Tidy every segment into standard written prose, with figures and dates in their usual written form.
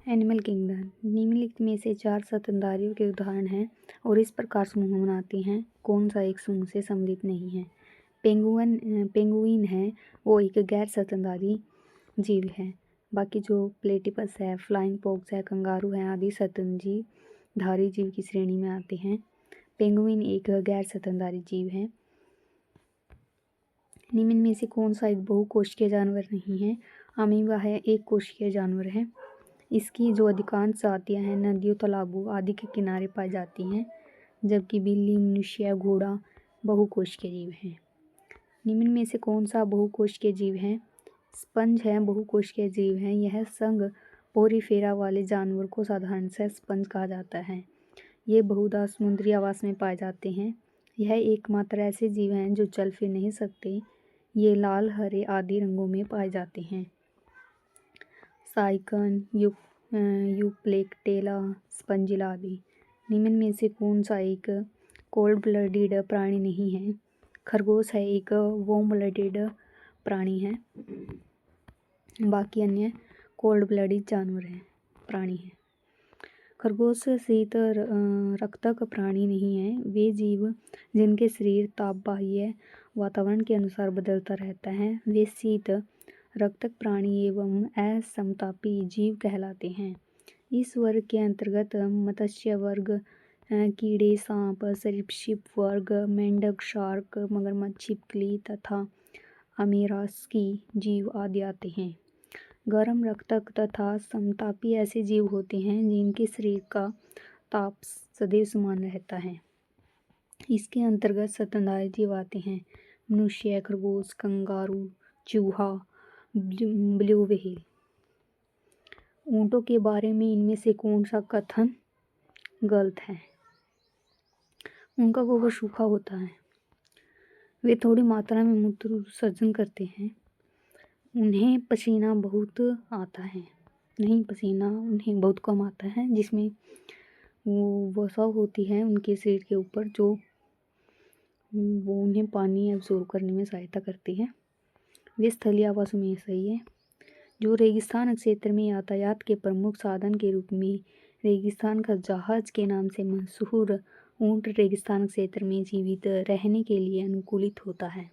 Animal kingdom निम्नलिखित में से 4 स्तनधारियों के उदाहरण हैं और इस प्रकार समूह बनाती हैं। कौन सा एक समूह से सम्मिलित नहीं है? पेंगुइन है वो एक गैर स्तनधारी जीव है। बाकी जो प्लेटिपस है, फ्लाइंग फॉक्स है, कंगारू है आदि स्तनधारी जीव की श्रेणी में आते हैं। पेंगुइन एक गैर स्तनधारी जीव है। निम्न में से कौन सा एक बहुकोशिकीय जानवर नहीं है? अमीबा है, एक कोशिकीय जानवर है। इसकी जो अधिकांश जातियां हैं नदियों, तालाबों आदि के किनारे पाई जाती हैं, जबकि बिल्ली, मनुष्य, घोड़ा बहुकोशिकीय जीव हैं। निम्न में से कौन सा बहुकोशिकीय जीव है? स्पंज है, बहुकोशिकीय जीव है। यह संघ पोरीफेरा वाले जानवर को साधारणतः स्पंज कहा जाता है। ये बहुधा समुद्री आवास में पाए जाते हैं। यह एकमात्र ऐसे जीव हैं जो चल फिर नहीं सकते। ये लाल, हरे आदि रंगों में पाए जाते हैं। साइकन, यूप्लेक्टेला, स्पंजिला आदि। निम्न में से कौन सा एक कोल्ड ब्लडेड प्राणी नहीं है? खरगोश है, एक वार्म ब्लडेड प्राणी है। बाकी अन्य कोल्ड ब्लडेड जानवर हैं, प्राणी हैं। खरगोश शीत रक्तक प्राणी नहीं है। वे जीव जिनके शरीर तापबाह्य वातावरण के अनुसार बदलता रहता है वे शीत रक्तक प्राणी एवं असमतापी जीव कहलाते हैं। इस वर्ग के अंतर्गत मत्स्य वर्ग, कीड़े, सांप, सरीसृप वर्ग, मेंढक, शार्क, मगरमच्छ, छिपकली तथा अमेरास्की जीव आदि आते हैं। गर्म रक्तक तथा समतापी ऐसे जीव होते हैं जिनके शरीर का ताप सदैव समान रहता है। इसके अंतर्गत स्तनधारी जीव आते हैं मनुष्य, खरगोश, कंगारू, चूहा, ब्लू व्हेल। ऊँटों के बारे में इनमें से कौन सा कथन गलत है? उनका गोबर सूखा होता है। वे थोड़ी मात्रा में मूत्र विसर्जन करते हैं। उन्हें पसीना बहुत आता है। नहीं, पसीना उन्हें बहुत कम आता है, जिसमें वो वसा होती है उनके शरीर के ऊपर जो वो उन्हें पानी एब्जॉर्ब करने में सहायता करती है। वे स्थलीय आवासों में सही है। जो रेगिस्तान क्षेत्र में यातायात के प्रमुख साधन के रूप में रेगिस्तान का जहाज के नाम से मशहूर ऊँट रेगिस्तान क्षेत्र में जीवित रहने के लिए अनुकूलित होता है।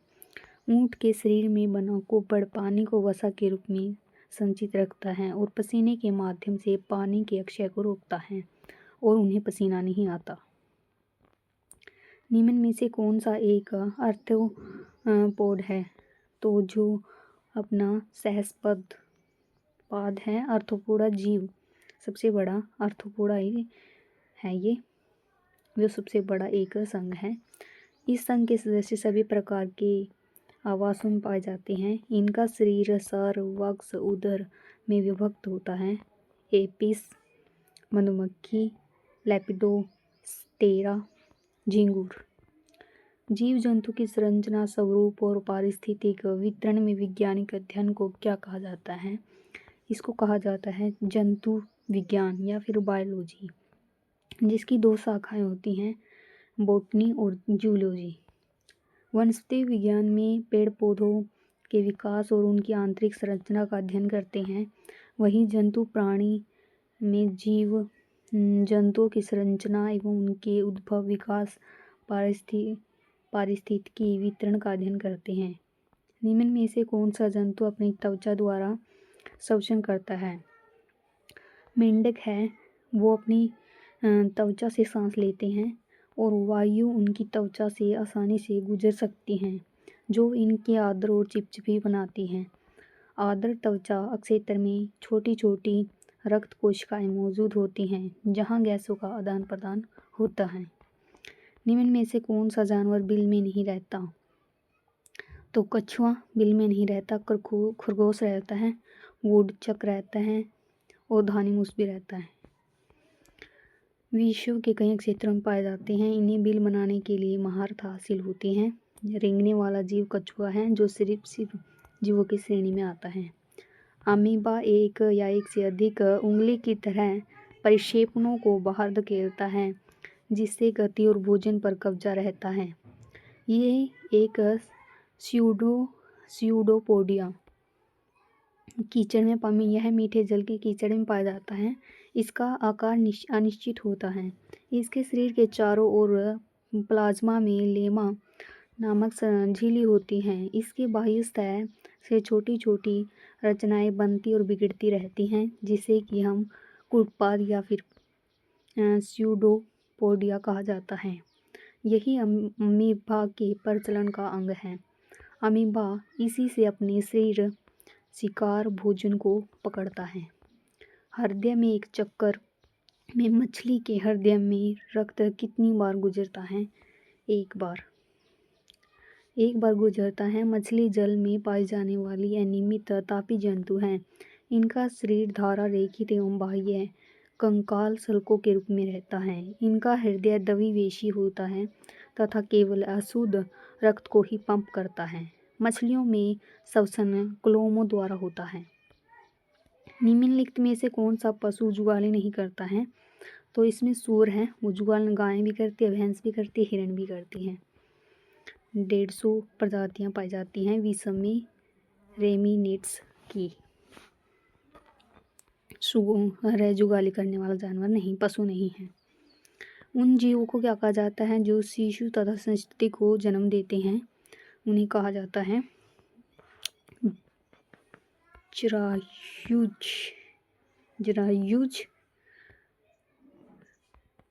ऊँट के शरीर में बना कोपड़ पानी को वसा के रूप में संचित रखता है और पसीने के माध्यम से पानी के अक्षय को रोकता है और उन्हें पसीना नहीं आता। निम्न में से कौन सा एक आर्थ्रोपोड है? तो जो अपना सहस्पद पाद है, आर्थ्रोपोडा जीव सबसे बड़ा आर्थ्रोपोडा ही है। ये जो सबसे बड़ा एक संघ है। इस संघ के सदस्य सभी प्रकार के आवासों में पाए जाते हैं। इनका शरीर सर, वक्ष, उदर में विभक्त होता है। एपिस, मधुमक्खी, लेपिडोप्टेरा, झींगुर। जीव जंतु की संरचना, स्वरूप और पारिस्थितिक वितरण में वैज्ञानिक अध्ययन को क्या कहा जाता है? इसको कहा जाता है जंतु विज्ञान या फिर बायोलॉजी, जिसकी 2 शाखाएं होती हैं, बॉटनी और जूलॉजी। वनस्पति विज्ञान में पेड़ पौधों के विकास और उनकी आंतरिक संरचना का अध्ययन करते हैं। वहीं जंतु प्राणी में जीव जंतुओं की संरचना एवं उनके उद्भव, विकास, पारिस्थितिकी वितरण का अध्ययन करते हैं। निम्न में से कौन सा जंतु अपनी त्वचा द्वारा श्वसन करता है? मेंढक है, वो अपनी त्वचा से सांस लेते हैं और वायु उनकी त्वचा से आसानी से गुजर सकती हैं, जो इनकी आर्द्र और चिपचिपी बनाती हैं। आर्द्र त्वचा क्षेत्र में छोटी छोटी रक्त कोशिकाएं मौजूद होती हैं, जहां गैसों का आदान प्रदान होता है। निम्न में से कौन सा जानवर बिल में नहीं रहता? तो कछुआ बिल में नहीं रहता, खरगोश रहता है, वुडचक रहता है और धानीमुस भी रहता है। विश्व के कई क्षेत्रों में पाए जाते हैं। इन्हें बिल बनाने के लिए महारत हासिल होती है। रेंगने वाला जीव कछुआ है, जो सिर्फ जीवों की श्रेणी में आता है। अमीबा एक या एक से अधिक उंगली की तरह परिक्षेपणों को बाहर धकेलता है, जिससे गति और भोजन पर कब्जा रहता है। ये एक स्यूडोपोडिया कीचड़ में पानी, यह मीठे जल के कीचड़ में पाया जाता है। इसका आकार अनिश्चित होता है। इसके शरीर के चारों ओर प्लाज्मा में लेमा नामक झिल्ली होती हैं। इसके बाह्य सतह से छोटी छोटी रचनाएं बनती और बिगड़ती रहती हैं, जिसे कि हम कूटपाद या फिर स्यूडोपोडिया कहा जाता है। यही अमीबा के प्रचलन का अंग है। अमीबा इसी से अपने शरीर शिकार भोजन को पकड़ता है। हृदय में एक चक्कर में मछली के हृदय में रक्त कितनी बार गुजरता है? एक बार गुजरता है। मछली जल में पाई जाने वाली अनियमित तापी जंतु है। इनका शरीर धारा रेखित एवं बाह्य कंकाल सल्कों के रूप में रहता है। इनका हृदय द्विवेशी होता है तथा केवल अशुद्ध रक्त को ही पंप करता है। मछलियों में श्वसन क्लोमों द्वारा होता है। निम्नलिखित में से कौन सा पशु जुगाली नहीं करता है? तो इसमें सूअर है, वो जुगाल गायें भी करती है, भैंस भी करती है, हिरण भी करती है। 150 प्रजातियां पाई जाती हैं विश्व में रेमिनेट्स की। जुगाली करने वाला जानवर नहीं, पशु नहीं है। उन जीवों को क्या कहा जाता है जो शिशु तथा संतति को जन्म देते हैं? उन्हें कहा जाता है जरायुज।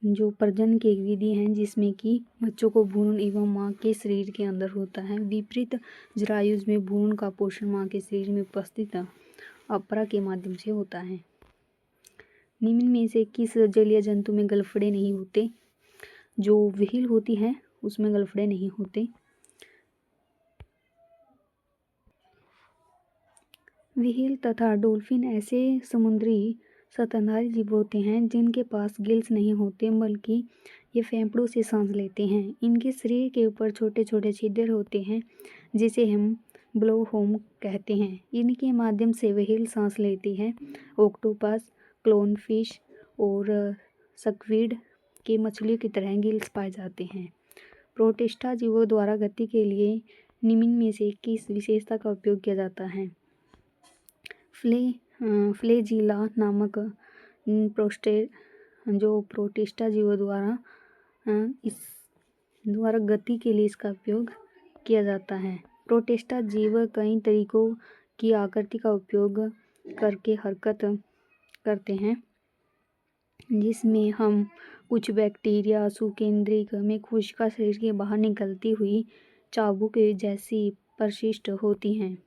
जो प्रजनन की एक विधि है जिसमें कि बच्चों को भ्रूण एवं माँ के शरीर के अंदर होता है। विपरीत जरायुज में भ्रूण का पोषण माँ के शरीर में उपस्थित अपरा के माध्यम से होता है। निम्न में से किस जलीय जंतु में गलफड़े नहीं होते? जो व्हेल होती है उसमें गलफड़े नहीं होते। व्हेल तथा डॉल्फिन ऐसे समुद्री स्तनधारी जीव होते हैं जिनके पास गिल्स नहीं होते, बल्कि ये फेफड़ों से सांस लेते हैं। इनके शरीर के ऊपर छोटे छोटे छिद्र होते हैं जिसे हम ब्लो होम कहते हैं। इनके माध्यम से व्हेल सांस लेती है। ऑक्टोपस, क्लोनफिश और स्क्विड के मछलियों की तरह गिल्स पाए जाते हैं। प्रोटिस्टा जीवों द्वारा गति के लिए निम्न में से किस विशेषता का उपयोग किया जाता है? फ्लेजिला नामक प्रोटिस्टा जीवों द्वारा गति के लिए इसका उपयोग किया जाता है। प्रोटिस्टा जीव कई तरीकों की आकृति का उपयोग करके हरकत करते हैं, जिसमें हम कुछ बैक्टीरिया सुकेंद्रिक में कोशिका शरीर के बाहर निकलती हुई चाबुक जैसी परिशिष्ट होती हैं।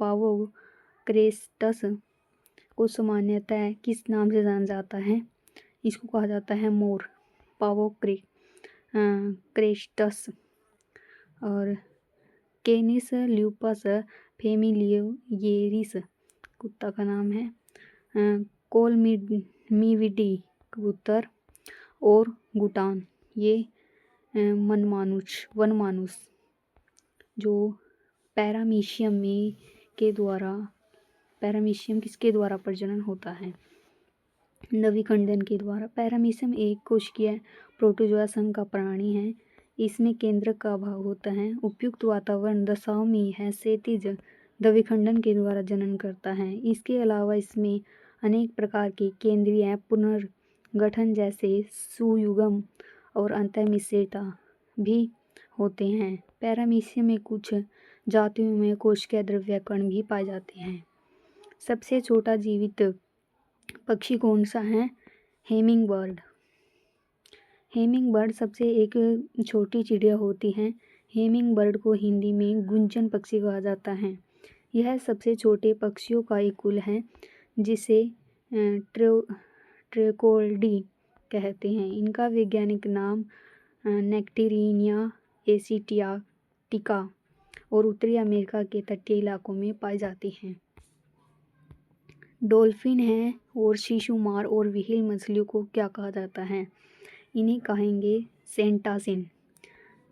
पावोक्रेस्टस को सामान्यतः किस नाम से जाना जाता है? इसको कहा जाता है मोर, पावोक्रेस्टस। और केनिस ल्यूपस फेमिलियेरिस कुत्ता का नाम है। कोलमीविडी कबूतर और गुटान ये वनमानुष। जो पैरामीशियम किसके द्वारा प्रजनन होता है? द्विखंडन के द्वारा। पैरामीशियम एक कोशिकीय प्रोटोजोआ संघ का प्राणी है। इसमें केंद्रक का अभाव होता है। उपयुक्त वातावरण दशाओं में यह क्षैतिज द्विखंडन के द्वारा जनन करता है। इसके अलावा इसमें अनेक प्रकार के केंद्रीय पुनर्गठन जैसे सुयुग्म और अंतःमिश्रिता भी होते हैं। पैरामीशियम में कुछ जातियों में कोशिकीय द्रव्य कण भी पाए जाते हैं। सबसे छोटा जीवित पक्षी कौन सा है? हेमिंग बर्ड सबसे एक छोटी चिड़िया होती है। हेमिंग बर्ड को हिंदी में गुंजन पक्षी कहा जाता है। यह सबसे छोटे पक्षियों का एक कुल है जिसे ट्रेकोल्डी कहते हैं। इनका वैज्ञानिक नाम नेक्टेरिनिया एसियाटिका और उत्तरी अमेरिका के तटीय इलाकों में पाई जाती हैं। डॉल्फिन है और शिशुमार और व्हेल मछलियों को क्या कहा जाता है? इन्हें कहेंगे सेंटासिन।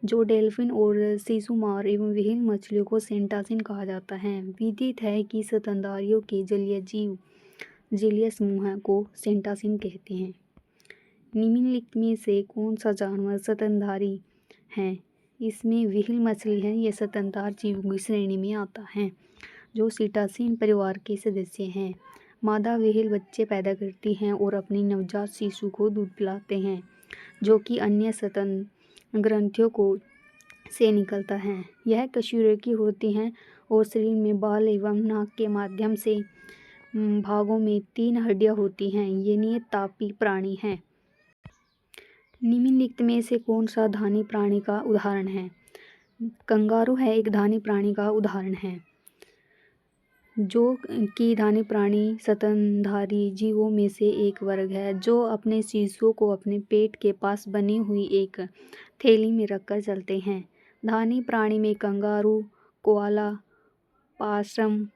जो डॉल्फिन और शिशुमार एवं व्हेल मछलियों को सेंटासिन कहा जाता है। विदित है कि स्तनधारियों के जलीय समूह को सेंटासिन कहते हैं। निम्नलिखित में से कौन सा जानवर स्तनधारी है? इसमें व्हेल मछली है, यह स्तनधार जीवों की श्रेणी में आता है जो सीटासीन परिवार के सदस्य हैं। मादा व्हेल बच्चे पैदा करती हैं और अपनी नवजात शिशु को दूध पिलाते हैं जो कि अन्य स्तन ग्रंथियों को से निकलता है। यह कशेरुकी होती हैं और शरीर में बाल एवं नाक के माध्यम से भागों में 3 हड्डियां होती हैं। ये नियततापी प्राणी हैं। निम्नलिखित में से कौन सा धानी प्राणी का उदाहरण है? कंगारू है एक धानी प्राणी का उदाहरण है जो कि धानी प्राणी स्तनधारी जीवों में से एक वर्ग है जो अपने शिशुओं को अपने पेट के पास बनी हुई एक थैली में रखकर चलते हैं। धानी प्राणी में कंगारू, कोआला, पासम,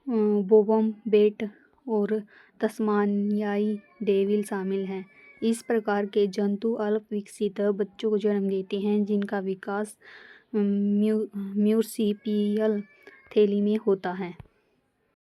वोम्बेट और तस्मानियाई डेविल शामिल हैं। इस प्रकार के जंतु अल्प विकसित बच्चों को जन्म देते हैं जिनका विकास म्यूर्सिपियल थैली में होता है।